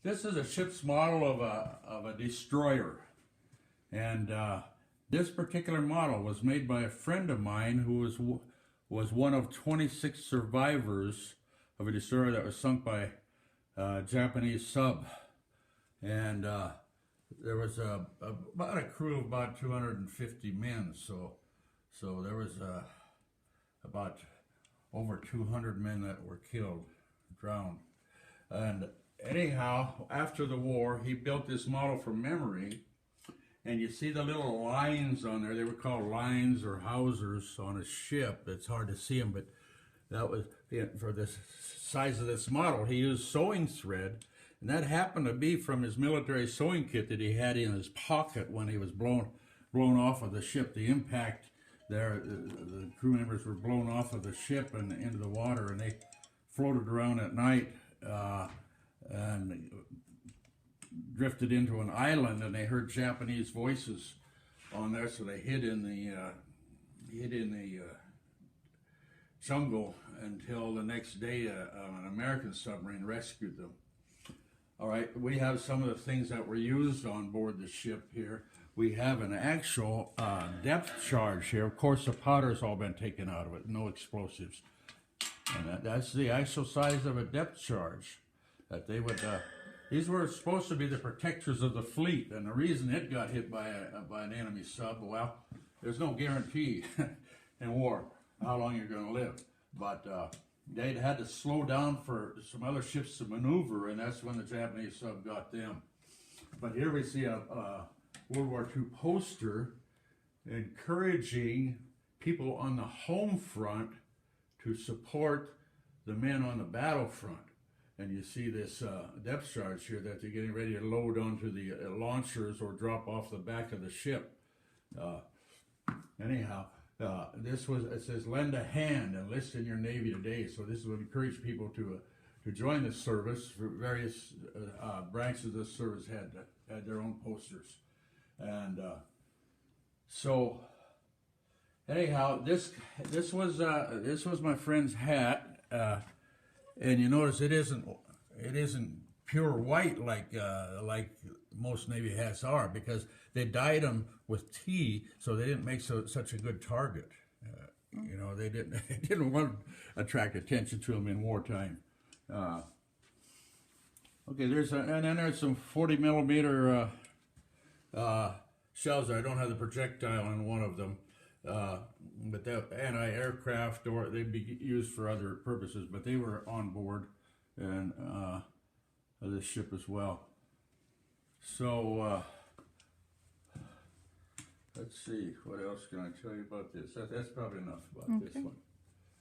This is a ship's model of a destroyer, and this particular model was made by a friend of mine who was one of 26 survivors of a destroyer that was sunk by a Japanese sub, and there was about a crew of about 250 men, so there was about over 200 men that were killed, drowned. And anyhow, after the war, he built this model from memory, and you see the little lines on there. They were called lines or hawsers on a ship. It's hard to see them, but that was for the size of this model. He used sewing thread, and that happened to be from his military sewing kit that he had in his pocket when he was blown off of the ship. The impact there, the crew members were blown off of the ship and into the water, and they floated around at night and drifted into an island, and they heard Japanese voices on there, so they hid in the jungle until the next day an American submarine rescued them. All right, we have some of the things that were used on board the ship here. We have an actual depth charge here. Of course, the powder's all been taken out of it, no explosives. And that's the actual size of a depth charge that they would. These were supposed to be the protectors of the fleet, and the reason it got hit by an enemy sub, well, there's no guarantee in war how long you're going to live. But they'd had to slow down for some other ships to maneuver, and that's when the Japanese sub got them. But here we see a World War II poster encouraging people on the home front to support the men on the battlefront. And you see this depth charge here that they're getting ready to load onto the launchers or drop off the back of the ship. Anyhow, it says lend a hand, enlist in your Navy today. So this would encourage people to join the service. For various branches of the service had their own posters. And so anyhow, this was my friend's hat. And you notice it isn't pure white like most Navy hats are, because they dyed them with tea, so they didn't make such a good target. You know, they didn't want to attract attention to them in wartime. Okay, and then there's some 40 millimeter shells there. I don't have the projectile in one of them. But they're anti-aircraft, or they'd be used for other purposes, but they were on board and this ship as well. So let's see, what else can I tell you about this? That's probably enough about this one.